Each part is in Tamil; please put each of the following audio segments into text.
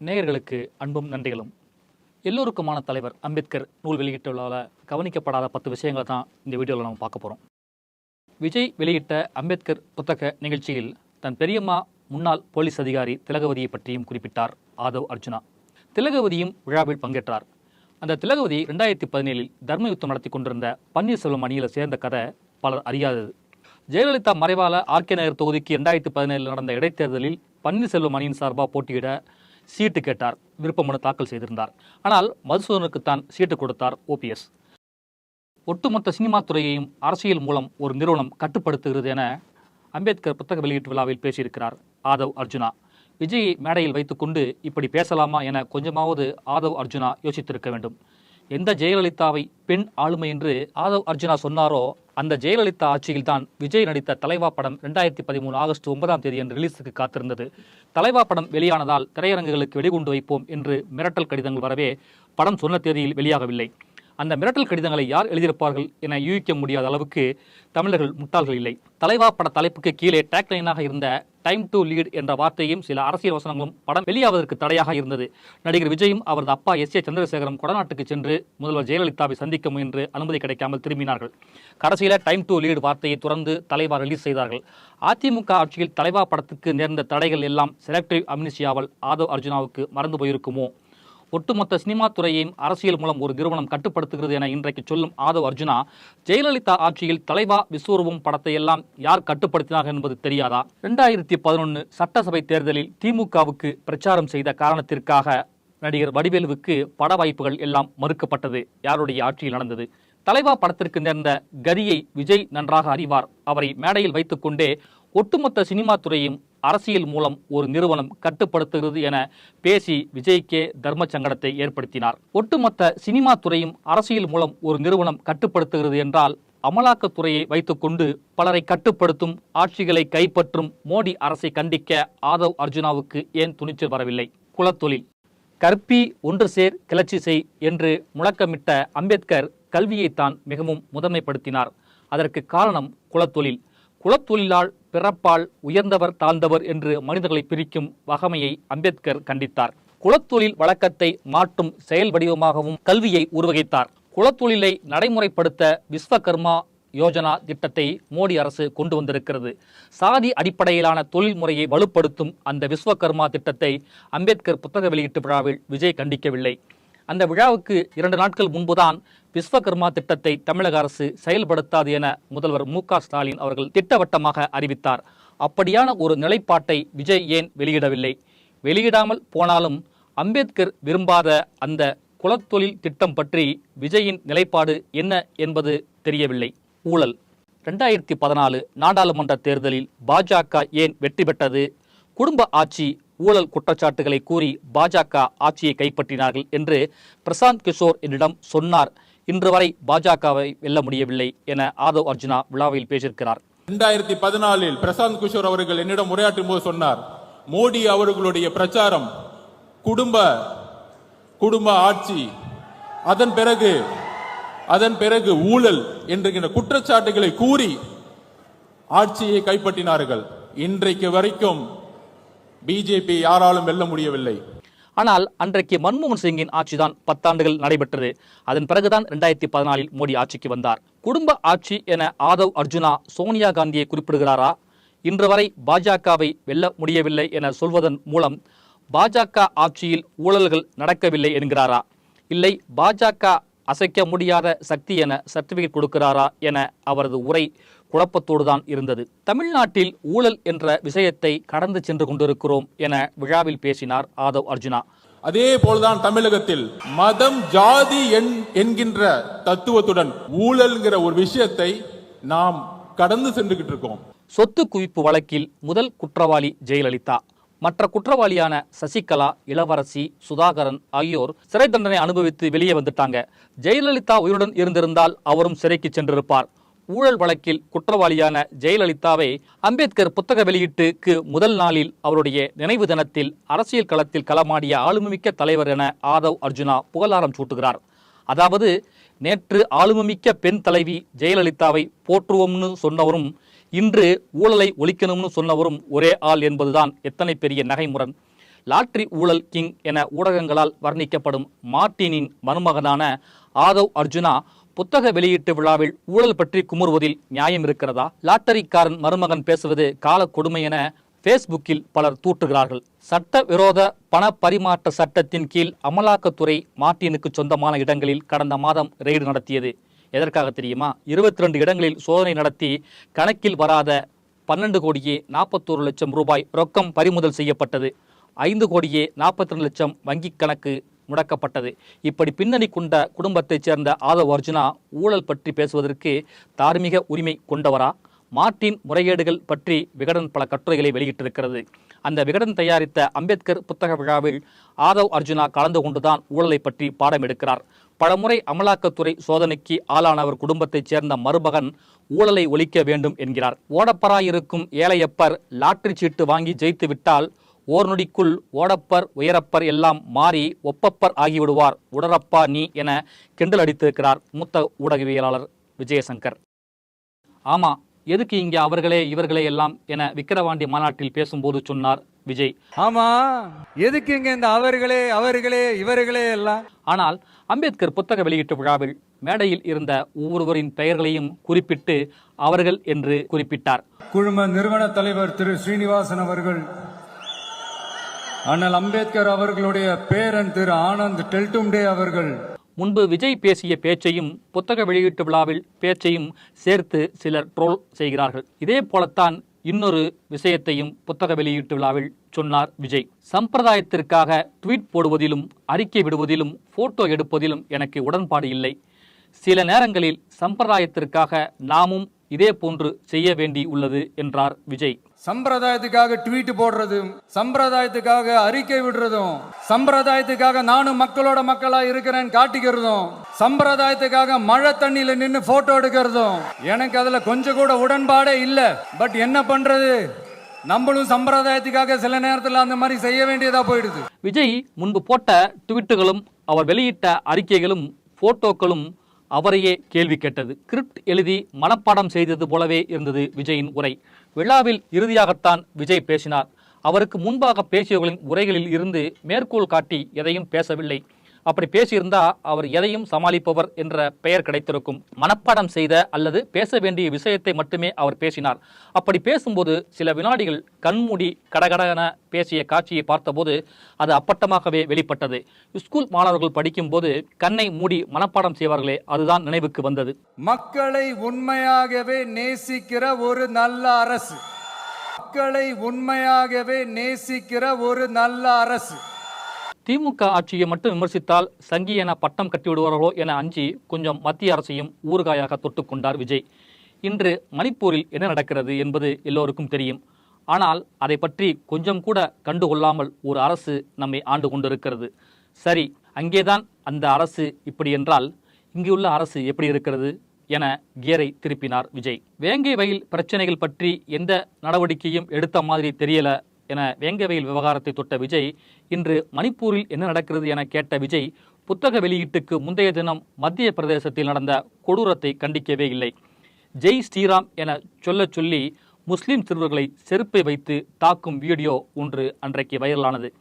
நேயர்களுக்கு அன்பும் நன்றிகளும். எல்லோருக்குமான தலைவர் அம்பேத்கர் நூல் வெளியிட்டுள்ள கவனிக்கப்படாத 10 விஷயங்களை தான் இந்த வீடியோவில் நம்ம பார்க்க போகிறோம். விஜய் வெளியிட்ட அம்பேத்கர் புத்தக நிகழ்ச்சியில் தன் பெரியம்மா முன்னாள் போலீஸ் அதிகாரி திலகவதியை பற்றியும் குறிப்பிட்டார் ஆதவ் அர்ஜுனா. திலகவதியும் விழாவில் பங்கேற்றார். அந்த திலகவதி 2017 தர்மயுத்தம் நடத்தி கொண்டிருந்த பன்னீர்செல்வம் அணியில் சேர்ந்த கதை பலர் அறியாதது. ஜெயலலிதா மறைவால ஆர்கே நகர் தொகுதிக்கு 2017 நடந்த இடைத்தேர்தலில் பன்னீர்செல்வம் அணியின் சார்பாக போட்டியிட சீட்டு கேட்டார், விருப்ப மனு தாக்கல் செய்திருந்தார். ஆனால் மதுசூதனுக்குத்தான் சீட்டு கொடுத்தார் ஓபிஎஸ். ஒட்டுமொத்த சினிமா துறையையும் அரசியல் மூலம் ஒரு நிறுவனம் கட்டுப்படுத்துகிறது என அம்பேத்கர் புத்தக வெளியீட்டு விழாவில் பேசியிருக்கிறார் ஆதவ் அர்ஜுனா. விஜயை மேடையில் வைத்துக்கொண்டு இப்படி பேசலாமா என கொஞ்சமாவது ஆதவ் அர்ஜுனா யோசித்திருக்க வேண்டும். எந்த ஜெயலலிதாவை பெண் ஆளுமை என்று ஆதவ் அர்ஜுனா சொன்னாரோ அந்த ஜெயலலிதா ஆட்சியில் தான் விஜய் நடித்த தலைவா படம் 2013 ஆகஸ்ட் 9 என்று ரிலீஸுக்கு காத்திருந்தது. தலைவா படம் வெளியானதால் திரையரங்குகளுக்கு வெடிகுண்டு வைப்போம் என்று மிரட்டல் கடிதங்கள் வரவே படம் சொன்ன தேதியில் வெளியாகவில்லை. அந்த மிரட்டல் கடிதங்களை யார் எழுதியிருப்பார்கள் என யூகிக்க முடியாத அளவுக்கு தமிழர்கள் முட்டாள்கள் இல்லை. தலைவா பட தலைப்புக்கு கீழே டேக்லைனாக இருந்த டைம் டு லீட் என்ற வார்த்தையும் சில அரசியல் வசனங்களும் படம் வெளியாவதற்கு தடையாக இருந்தது. நடிகர் விஜயும் அவரது அப்பா எஸ். ஏ. சந்திரசேகரும் கொடநாட்டுக்கு சென்று முதல்வர் ஜெயலலிதாவை சந்திக்க முயன்று அனுமதி கிடைக்காமல் திரும்பினார்கள். கடைசியில் டைம் டு லீட் வார்த்தையை துறந்து தலைவா ரிலீஸ் செய்தார்கள். அதிமுக ஆட்சியில் தலைவா படத்துக்கு நேர்ந்த தடைகள் எல்லாம் செலக்டிவ் அம்னிசியாவால் ஆதவ் அர்ஜுனாவுக்கு மறந்து போயிருக்குமோ? ஒட்டுமொத்த சினிமா துறையையும் அரசியல் மூலம் ஒரு நிறுவனம் கட்டுப்படுத்துகிறது என இன்றைக்கு சொல்லும் ஆதவ் அர்ஜுனா, ஜெயலலிதா ஆட்சியில் தலைவா விஸ்வரூபம் படத்தை எல்லாம் யார் கட்டுப்படுத்தினார் என்பது தெரியாதா? 2011 சட்டசபை தேர்தலில் திமுகவுக்கு பிரச்சாரம் செய்த காரணத்திற்காக நடிகர் வடிவேலுவுக்கு பட வாய்ப்புகள் எல்லாம் மறுக்கப்பட்டது. யாருடைய ஆட்சியில் நடந்தது? தலைவா படத்திற்கு நேர்ந்த கதியை விஜய் நன்றாக அறிவார். அவரை மேடையில் வைத்துக்கொண்டே ஒட்டுமொத்த சினிமா துறையும் அரசியல் மூலம் ஒரு நிறுவனம் கட்டுப்படுத்துகிறது என பேசி விஜய்க்கே தர்ம சங்கடத்தை ஏற்படுத்தினார். ஒட்டுமொத்த சினிமா துறையும் அரசியல் மூலம் ஒரு நிறுவனம் கட்டுப்படுத்துகிறது என்றால் அமலாக்கத்துறையை வைத்துக்கொண்டு பலரை கட்டுப்படுத்தும், ஆட்சிகளை கைப்பற்றும் மோடி அரசை கண்டிக்க ஆதவ் அர்ஜுனாவுக்கு ஏன் துணிச்சல் வரவில்லை? குலத்தொழில் கற்பி ஒன்று சேர் கிளர்ச்சி செய் என்று முழக்கமிட்ட அம்பேத்கர் கல்வியைத்தான் மிகவும் முதன்மைப்படுத்தினார். அதற்கு காரணம் குலத்தொழில். குலத்தொழிலால் பிறப்பால் உயர்ந்தவர் தாழ்ந்தவர் என்று மனிதர்களை பிரிக்கும் வகமையை அம்பேத்கர் கண்டித்தார். குலத்தொழில் வழக்கத்தை மாற்றும் செயல் வடிவமாகவும் கல்வியை உருவகித்தார். குலத்தொழிலை நடைமுறைப்படுத்த விஸ்வகர்மா யோஜனா திட்டத்தை மோடி அரசு கொண்டு வந்திருக்கிறது. சாதி அடிப்படையிலான தொழில் முறையை வலுப்படுத்தும் அந்த விஸ்வகர்மா திட்டத்தை அம்பேத்கர் புத்தக வெளியீட்டு விழாவில் விஜய் கண்டிக்கவில்லை. அந்த விழாவுக்கு 2 நாட்கள் முன்புதான் விஸ்வகர்மா திட்டத்தை தமிழக அரசு செயல்படுத்தாது என முதல்வர் மு.க. ஸ்டாலின் அவர்கள் திட்டவட்டமாக அறிவித்தார். அப்படியான ஒரு நிலைப்பாட்டை விஜய் ஏன் வெளியிடவில்லை? வெளியிடாமல் போனாலும் அம்பேத்கர் விரும்பாத அந்த குலத்தொழில் திட்டம் பற்றி விஜயின் நிலைப்பாடு என்ன என்பது தெரியவில்லை. ஊழல் 2014 நாடாளுமன்ற தேர்தலில் பாஜக ஏன் வெற்றி பெற்றது? குடும்ப ஆட்சி, ஊழல் குற்றச்சாட்டுகளை கூறி பாஜக ஆட்சியை கைப்பற்றினார்கள் என்று பிரசாந்த் கிஷோர் என்னிடம் சொன்னார். இன்று வரை பாஜகவை வெல்ல முடியவில்லை என ஆதவ் அர்ஜுனா விழாவில் பேசியிருக்கிறார். 2014 பிரசாந்த் கிஷோர் அவர்கள் என்னிடம் உரையாற்றும் போது சொன்னார், மோடி அவர்களுடைய பிரச்சாரம் குடும்ப ஆட்சி, அதன் பிறகு ஊழல் என்கிற குற்றச்சாட்டுகளை கூறி ஆட்சியை கைப்பற்றினார்கள். இன்றைக்கு வரைக்கும் பிஜேபி யாராலும் வெல்ல முடியவில்லை. ஆனால் அன்றைக்கு மன்மோகன் சிங்கின் ஆட்சிதான் 10 ஆண்டுகள் நடைபெற்றது. அதன் பிறகுதான் 2014 மோடி ஆட்சிக்கு வந்தார். குடும்ப ஆட்சி என ஆதவ் அர்ஜுனா சோனியா காந்தியை குறிப்பிடுகிறாரா? இன்று வரை பாஜகவை வெல்ல முடியவில்லை என சொல்வதன் மூலம் பாஜக ஆட்சியில் ஊழல்கள் நடக்கவில்லை என்கிறாரா? இல்லை பாஜக அசைக்க முடியாத சக்தி என சர்டிபிகேட் கொடுக்கிறாரா என அவரது உரை குழப்பத்தோடு தான் இருந்தது. தமிழ்நாட்டில் ஊழல் என்ற விஷயத்தை கடந்து சென்று கொண்டிருக்கிறோம் என விழாவில் பேசினார் ஆதவ் அர்ஜுனா. அதே போல்தான் தமிழகத்தில் மதம் ஜாதி என்கின்ற தத்துவத்துடன் ஊழல்ங்கிற ஒரு விஷயத்தை நாம் கடந்து சென்றுகிட்டு இருக்கோம். சொத்து குவிப்பு வழக்கில் முதல் குற்றவாளி ஜெயலலிதா. மற்ற குற்றவாளியான சசிகலா, இளவரசி, சுதாகரன் ஆகியோர் சிறை தண்டனை அனுபவித்து வெளியே வந்துட்டாங்க. ஜெயலலிதா உயிருடன் இருந்திருந்தால் அவரும் சிறைக்கு சென்றிருப்பார். ஊழல் வழக்கில் குற்றவாளியான ஜெயலலிதாவை அம்பேத்கர் புத்தக வெளியீட்டுக்கு முதல் நாளில் அவருடைய நினைவு தினத்தில் அரசியல் களத்தில் களமாடிய ஆளுமைமிக்க தலைவர் என ஆதவ் அர்ஜுனா புகழாரம் சூட்டுகிறார். அதாவது நேற்று ஆளுமைமிக்க பெண் தலைவி ஜெயலலிதாவை போற்றுவோம்னு சொன்னவரும் இன்று ஊழலை ஒழிக்கணும்னு சொன்னவரும் ஒரே ஆள் என்பதுதான் எத்தனை பெரிய நகைமுரண். லாட்டரி ஊழல் கிங் என ஊடகங்களால் வர்ணிக்கப்படும் மார்ட்டினின் மருமகனான ஆதவ் அர்ஜுனா புத்தக வெளியீட்டு விழாவில் ஊழல் பற்றி குமுறுவதில் நியாயம் இருக்கிறதா? லாட்டரிக்காரன் மருமகன் பேசுவது கால கொடுமை என பேஸ்புக்கில் பலர் தூற்றுகிறார்கள். சட்ட விரோத பண பரிமாற்ற சட்டத்தின் கீழ் அமலாக்கத்துறை மார்ட்டினுக்கு சொந்தமான இடங்களில் கடந்த மாதம் ரெய்டு நடத்தியது. எதற்காக தெரியுமா? 22 இடங்களில் சோதனை நடத்தி கணக்கில் வராத 12 கோடியே 41 லட்சம் ரூபாய் ரொக்கம் பறிமுதல் செய்யப்பட்டது. 5 கோடியே 42 லட்சம் வங்கிக் கணக்கு முடக்கப்பட்டது. இப்படி பின்னணி கொண்ட குடும்பத்தைச் சேர்ந்த ஆதவ் அர்ஜுனா ஊழல் பற்றி பேசுவதற்கு தார்மீக உரிமை கொண்டவரா? மார்ட்டின் முறைகேடுகள் பற்றி விகடன் பல கட்டுரைகளை வெளியிட்டிருக்கிறது. அந்த விகடன் தயாரித்த அம்பேத்கர் புத்தக விழாவில் ஆதவ் அர்ஜுனா கலந்து கொண்டுதான் ஊழலை பற்றி பாடம் எடுக்கிறார். பலமுறை அமலாக்கத்துறை சோதனைக்கு ஆளானவர் குடும்பத்தைச் சேர்ந்த மருமகன் ஊழலை ஒழிக்க வேண்டும் என்கிறார். ஓடப்பராயிருக்கும் ஏழையப்பர் லாட்டரி சீட்டு வாங்கி ஜெயித்து விட்டால் ஓர் நொடிக்குள் ஓடப்பர் உயரப்பர் எல்லாம் மாறி ஒப்பப்பர் ஆகிவிடுவார், உடரப்பா நீ என கிண்டல் அடித்திருக்கிறார் மூத்த ஊடகவியலாளர் விஜயசங்கர். ஆமா, எதுக்கு இங்கே அவர்களே இவர்களே எல்லாம் என விக்கிரவாண்டி மாநாட்டில் பேசும்போது சொன்னார் விஜய். ஆமா, எதுக்கு இங்க இந்த அவர்களே அவர்களே இவர்களே எல்லாம்? ஆனால் அம்பேத்கர் புத்தக வெளியீட்டு விழாவில் மேடையில் இருந்த ஒவ்வொருவரின் பெயர்களையும் குறிப்பிட்டு அவர்கள் என்று குறிப்பிட்டார். குழும நிறுவன தலைவர் திரு ஸ்ரீனிவாசன் அவர்கள், அண்ணல் அம்பேத்கர் அவர்களுடைய பேரன் திரு ஆனந்த் டெல்டும்டே அவர்கள். முன்பு விஜய் பேசிய பேச்சையும் புத்தக வெளியீட்டு விழாவில் பேச்சையும் சேர்த்து சிலர் ட்ரோல் செய்கிறார்கள். இதே போலத்தான் இன்னொரு விஷயத்தையும் புத்தக வெளியீட்டு விழாவில் சொன்னார் விஜய். சம்பிரதாயத்திற்காக ட்வீட் போடுவதிலும் அறிக்கை விடுவதிலும் போட்டோ எடுப்பதிலும் எனக்கு உடன்பாடு இல்லை. சில நேரங்களில் சம்பிரதாயத்திற்காக நாமும் இதே போன்று செய்ய வேண்டி உள்ளது என்றார் விஜய். சம்பிரதாயத்துக்காக ட்வீட் போடுறதும், சம்பிரதாயத்துக்காக அறிக்கை விடுறதும், சம்பிரதாயத்துக்காக நானும் மக்களோட மக்களா இருக்கிறேன் காட்டிக்கிறதும், சம்பிரதாயத்துக்காக மழை தண்ணியில நின்று போட்டோ எடுக்கிறதும் எனக்கு அதுல கொஞ்சம் கூட உடன்பாடே இல்லை. பட் என்ன பண்றது, நம்மளும் சம்பிரதாயத்துக்காக சில நேரத்தில் அந்த மாதிரி செய்ய வேண்டியதா போயிடுது. விஜய் முன்பு போட்ட ட்வீட்டுகளும் அவர் வெளியிட்ட அறிக்கைகளும் போட்டோக்களும் அவரையே கேள்வி கேட்டது. ஸ்கிரிப்ட் எழுதி மனப்பாடம் செய்தது போலவே இருந்தது விஜயின் உரை. விழாவில் இறுதியாகத்தான் விஜய் பேசினார். அவருக்கு முன்பாக பேசியவர்களின் உரைகளில் இருந்து மேற்கோள் காட்டி எதையும் பேசவில்லை. அப்படி பேசியிருந்தா அவர் எதையும் சமாளிப்பவர் என்ற பெயர் கிடைத்திருக்கும். மனப்பாடம் செய்த அல்லது பேச வேண்டிய விஷயத்தை மட்டுமே அவர் பேசினார். அப்படி பேசும்போது சில வினாடிகள் கண்மூடி கடகடன பேசிய காட்சியை பார்த்தபோது அது அப்பட்டமாகவே வெளிப்பட்டது. ஸ்கூல் மாணவர்கள் படிக்கும்போது கண்ணை மூடி மனப்பாடம் செய்வார்களே, அதுதான் நினைவுக்கு வந்தது. மக்களை உண்மையாகவே நேசிக்கிற ஒரு நல்ல அரசு, மக்களை உண்மையாகவே நேசிக்கிற ஒரு நல்ல அரசு. திமுக ஆட்சியை மட்டும் விமர்சித்தால் சங்கி என பட்டம் கட்டிவிடுவார்களோ என அஞ்சி கொஞ்சம் மத்திய அரசையும் ஊறுகாயாக தொட்டுக்கொண்டார் விஜய். இன்று மணிப்பூரில் என்ன நடக்கிறது என்பது எல்லோருக்கும் தெரியும். ஆனால் அதை பற்றி கொஞ்சம் கூட கண்டுகொள்ளாமல் ஒரு அரசு நம்மை ஆண்டு கொண்டிருக்கிறது. சரி, அங்கேதான் அந்த அரசு இப்படி என்றால் இங்குள்ள அரசு எப்படி இருக்கிறது என கியரை திருப்பினார் விஜய். வேங்கை வயல் பிரச்சனைகள் பற்றி எந்த நடவடிக்கையும் எடுத்த மாதிரி தெரியல என வேங்கை வயல் விவகாரத்தை தொட்ட விஜய் இன்று மணிப்பூரில் என்ன நடக்கிறது என கேட்ட விஜய் புத்தக வெளியீட்டுக்கு முந்தைய தினம் மத்திய பிரதேசத்தில் நடந்த கொடூரத்தை கண்டிக்கவே இல்லை. ஜெய் ஸ்ரீராம் என சொல்லி முஸ்லிம் சிறுவர்களை செருப்பை வைத்து தாக்கும் வீடியோ ஒன்று அன்றைக்கு வைரலானது.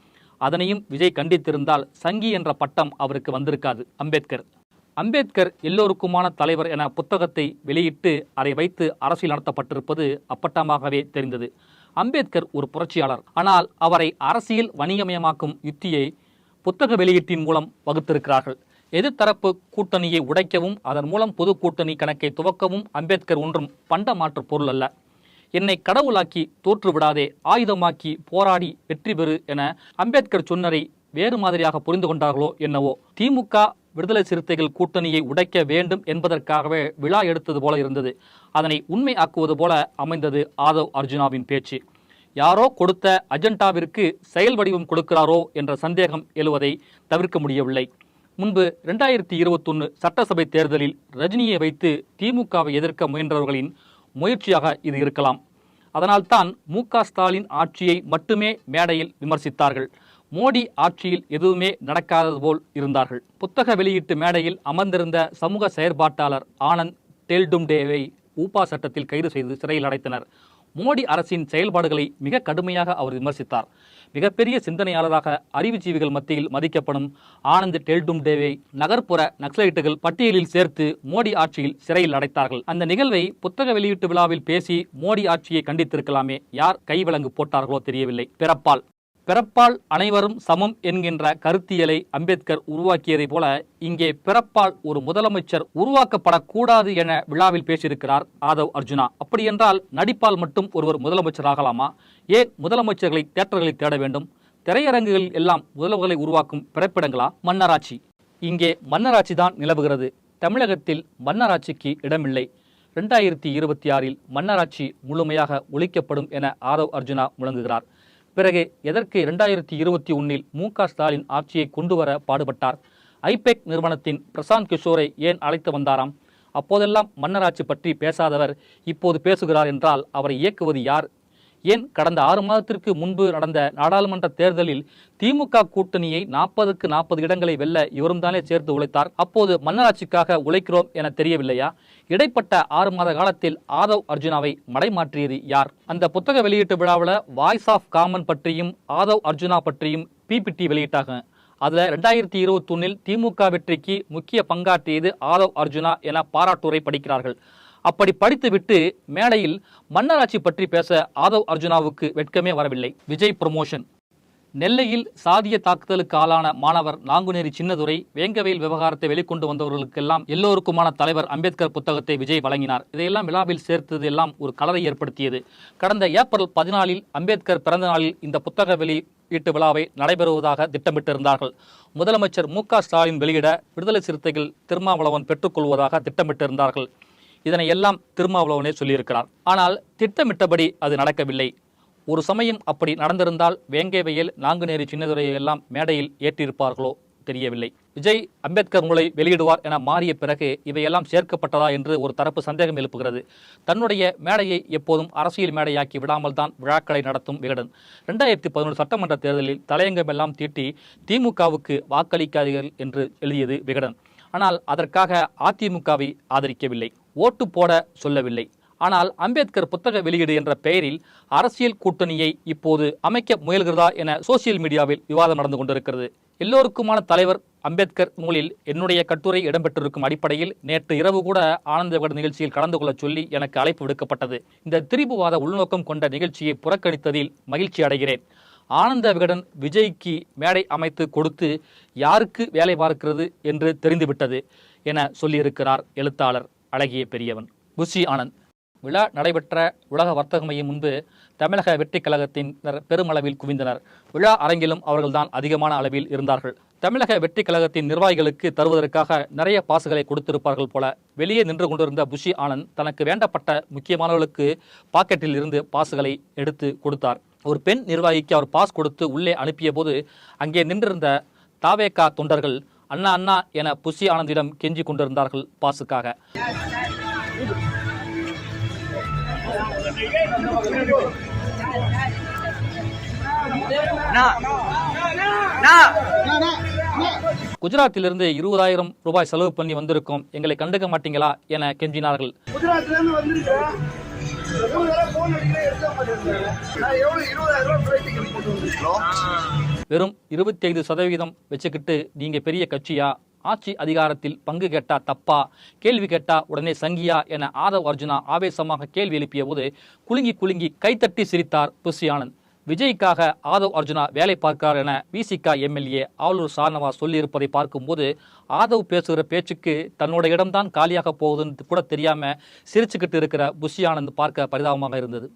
அதனையும் விஜய் கண்டித்திருந்தால் சங்கி என்ற பட்டம் அவருக்கு வந்திருக்காது. அம்பேத்கர் எல்லோருக்குமான தலைவர் என புத்தகத்தை வெளியிட்டு அதை வைத்து அரசியல் நடத்தப்பட்டிருப்பது அப்பட்டமாகவே தெரிந்தது. அம்பேத்கர் ஒரு புரட்சியாளர். ஆனால் அவரை அரசியல் வணிகமயமாக்கும் யுத்தியை புத்தக வெளியீட்டின் மூலம் வகுத்திருக்கிறார்கள். எதிர்த்தரப்பு கூட்டணியை உடைக்கவும் அதன் மூலம் பொது கூட்டணி கணக்கை துவக்கவும் அம்பேத்கர் ஒன்றும் பண்ட மாற்று பொருள் அல்ல. என்னை கடவுளாக்கி தோற்றுவிடாதே, ஆயுதமாக்கி போராடி வெற்றி பெறு என அம்பேத்கர் சொன்னரை வேறு மாதிரியாக புரிந்து கொண்டார்களோ என்னவோ. திமுக விடுதலை சிறுத்தைகள் கூட்டணியை உடைக்க வேண்டும் என்பதற்காகவே விழா எடுத்தது போல இருந்தது. அதனை உண்மை ஆக்குவது போல அமைந்தது ஆதவ் அர்ஜுனாவின் பேச்சு. யாரோ கொடுத்த அஜெண்டாவிற்கு செயல் வடிவம் கொடுக்கிறாரோ என்ற சந்தேகம் எழுவதை தவிர்க்க முடியவில்லை. முன்பு 2021 சட்டசபை தேர்தலில் ரஜினியை வைத்து திமுகவை எதிர்க்க முயன்றவர்களின் முயற்சியாக இது இருக்கலாம். அதனால்தான் மு.க. ஸ்டாலின் ஆட்சியை மட்டுமே மேடையில் விமர்சித்தார்கள். மோடி ஆட்சியில் எதுவுமே நடக்காதது போல் இருந்தார்கள். புத்தக வெளியீட்டு மேடையில் அமர்ந்திருந்த சமூக செயற்பாட்டாளர் ஆனந்த் டெல்டும்டேவை ஊப்பா சட்டத்தில் கைது செய்து சிறையில் அடைத்தனர். மோடி அரசின் செயல்பாடுகளை மிக கடுமையாக அவர் விமர்சித்தார். மிகப்பெரிய சிந்தனையாளராக அறிவுஜீவிகள் மத்தியில் மதிக்கப்படும் ஆனந்த் டெல்டும்டேவை நகர்ப்புற நக்சலைட்டுகள் பட்டியலில் சேர்த்து மோடி ஆட்சியில் சிறையில் அடைத்தார்கள். அந்த நிகழ்வை புத்தக வெளியீட்டு விழாவில் பேசி மோடி ஆட்சியை கண்டித்திருக்கலாமே, யார் கைவிலங்கு போட்டார்களோ தெரியவில்லை. பிறப்பால் அனைவரும் சமம் என்கின்ற கருத்தியலை அம்பேத்கர் உருவாக்கியதை போல இங்கே பிறப்பால் ஒரு முதலமைச்சர் உருவாக்கப்படக்கூடாது என விழாவில் பேசியிருக்கிறார் ஆதவ் அர்ஜுனா. அப்படியென்றால் நடிப்பால் மட்டும் ஒருவர் முதலமைச்சர் ஆகலாமா? ஏன் முதலமைச்சர்களை தியேட்டர்களில் தேட வேண்டும்? திரையரங்குகளில் எல்லாம் முதல்வர்களை உருவாக்கும் பிறப்பிடங்களா மன்னராட்சி? இங்கே மன்னராட்சி தான் நிலவுகிறது. தமிழகத்தில் மன்னராட்சிக்கு இடமில்லை. 2026 மன்னராட்சி முழுமையாக ஒழிக்கப்படும் என ஆதவ் அர்ஜுனா முழங்குகிறார். பிறகு எதற்கு 2021 மு.க. ஸ்டாலின் ஆட்சியை கொண்டு வர பாடுபட்டார்? ஐபெக் நிறுவனத்தின் பிரசாந்த் கிஷோரை ஏன் அழைத்து வந்தாராம்? அப்போதெல்லாம் மன்னராட்சி பற்றி பேசாதவர் இப்போது பேசுகிறார் என்றால் அவரை இயக்குவது யார்? ஏன் கடந்த 6 மாதத்திற்கு முன்பு நடந்த நாடாளுமன்ற தேர்தலில் திமுக கூட்டணியை 40க்கு 40 இடங்களை வெல்ல இவரும் தானே சேர்த்து உழைத்தார்? அப்போது மன்னராட்சிக்காக உழைக்கிறோம் என தெரியவில்லையா? இடைப்பட்ட 6 மாத காலத்தில் ஆதவ் அர்ஜுனாவை மடைமாற்றியது யார்? அந்த புத்தக வெளியீட்டு விழாவில் வாய்ஸ் ஆஃப் காமன் பற்றியும் ஆதவ் அர்ஜுனா பற்றியும் பிபிடி வெளியிட்டாங்க. அதில் 2021 திமுக வெற்றிக்கு முக்கிய பங்காற்றியது ஆதவ் அர்ஜுனா என பாராட்டுரை படிக்கிறார்கள். அப்படி படித்துவிட்டு மேடையில் மன்னராட்சி பற்றி பேச ஆதவ் அர்ஜுனாவுக்கு வெட்கமே வரவில்லை. விஜய் ப்ரமோஷன். நெல்லையில் சாதிய தாக்குதலுக்கு ஆளான மாணவர் நாங்குநேரி சின்னதுரை வேங்கவேல் விவகாரத்தை வெளிக்கொண்டு வந்தவர்களுக்கெல்லாம் எல்லோருக்குமான தலைவர் அம்பேத்கர் புத்தகத்தை விஜய் வழங்கினார். இதையெல்லாம் விழாவில் சேர்த்தது எல்லாம் ஒரு கலரை ஏற்படுத்தியது. கடந்த ஏப்ரல் 14 அம்பேத்கர் பிறந்த நாளில் இந்த புத்தக வெளியீட்டு விழாவை நடைபெறுவதாக திட்டமிட்டிருந்தார்கள். முதலமைச்சர் மு.க. ஸ்டாலின் வெளியிட விடுதலை சிறுத்தைகள் திருமாவளவன் பெற்றுக்கொள்வதாக திட்டமிட்டிருந்தார்கள். இதனை எல்லாம் திருமாவளவனே சொல்லியிருக்கிறார். ஆனால் திட்டமிட்டபடி அது நடக்கவில்லை. ஒரு சமயம் அப்படி நடந்திருந்தால் வேங்கவேல் நாங்குநேரி சின்னதுரையை எல்லாம் மேடையில் ஏற்றிருப்பார்களோ தெரியவில்லை. விஜய் அம்பேத்கர் நூலை வெளியிடுவார் என மாறிய பிறகு இவையெல்லாம் சேர்க்கப்பட்டதா என்று ஒரு தரப்பு சந்தேகம் எழுப்புகிறது. தன்னுடைய மேடையை எப்போதும் அரசியல் மேடையாக்கி விடாமல் தான் விழாக்களை நடத்தும் விகடன் 2011 சட்டமன்ற தேர்தலில் தலையங்கமெல்லாம் தீட்டி திமுகவுக்கு வாக்களிக்காதீர்கள் என்று எழுதியது விகடன். ஆனால் அதற்காக அதிமுகவை ஆதரிக்கவில்லை, ஓட்டு போட சொல்லவில்லை. ஆனால் அம்பேத்கர் புத்தக வெளியீடு என்ற பெயரில் அரசியல் கூட்டணியை இப்போது அமைக்க முயல்கிறதா என சோசியல் மீடியாவில் விவாதம் நடந்து கொண்டிருக்கிறது. எல்லோருக்குமான தலைவர் அம்பேத்கர் நூலில் என்னுடைய கட்டுரை இடம்பெற்றிருக்கும் அடிப்படையில் நேற்று இரவு கூட ஆனந்த விகடன் நிகழ்ச்சியில் கலந்து கொள்ள சொல்லி எனக்கு அழைப்பு விடுக்கப்பட்டது. இந்த திரிபுவாத உள்நோக்கம் கொண்ட நிகழ்ச்சியை புறக்கணித்ததில் மகிழ்ச்சி அடைகிறேன். ஆனந்த விகடன் விஜய்க்கு மேடை அமைத்து கொடுத்து யாருக்கு வேலை பார்க்கிறது என்று தெரிந்துவிட்டது என சொல்லியிருக்கிறார் எழுத்தாளர் அழகிய பெரியவன். புஷி ஆனந்த். விழா நடைபெற்ற உலக வர்த்தக மையம் முன்பு தமிழக வெற்றிக் கழகத்தினர் பெருமளவில் குவிந்தனர். விழா அரங்கிலும் அவர்கள்தான் அதிகமான அளவில் இருந்தார்கள். தமிழக வெற்றிக் கழகத்தின் நிர்வாகிகளுக்கு தருவதற்காக நிறைய பாசுகளை கொடுத்திருப்பார்கள் போல. வெளியே நின்று கொண்டிருந்த புஷி ஆனந்த் தனக்கு வேண்டப்பட்ட முக்கியமானவர்களுக்கு பாக்கெட்டில் இருந்து பாசுகளை எடுத்து கொடுத்தார். ஒரு பெண் நிர்வாகிக்கு அவர் பாஸ் கொடுத்து உள்ளே அனுப்பிய போது அங்கே நின்றிருந்த தாவேகா தொண்டர்கள் அண்ணா அண்ணா என புஷி ஆனந்திடம் கெஞ்சி கொண்டிருந்தார்கள் பாசுக்காக. குஜராத்திலிருந்து 20,000 ரூபாய் செலவு பண்ணி வந்திருக்கோம், எங்களை கண்டுக்க மாட்டீங்களா என கெஞ்சினார்கள். வெறும் 25% வச்சுக்கிட்டு நீங்க பெரிய கட்சியா? ஆட்சி அதிகாரத்தில் பங்கு கேட்டா தப்பா? கேள்வி கேட்டா உடனே சங்கியா என ஆதவ் அர்ஜுனா ஆவேசமாக கேள்வி எழுப்பிய போது குலுங்கி குலுங்கி கைத்தட்டி சிரித்தார் புஷி ஆனந்த். விஜய்க்காக ஆதவ் அர்ஜுனா வேலை பார்க்கிறார் என விசிக எம்எல்ஏ ஆளூர் ஷானவாஸ் சொல்லியிருப்பதை பார்க்கும்போது ஆதவ் பேசுகிற பேச்சுக்கு தன்னோட இடம்தான் காலியாக போகுதுன்னு கூட தெரியாம சிரிச்சுக்கிட்டு இருக்கிற புஷி ஆனந்த் பார்க்க பரிதாபமாக இருந்தது.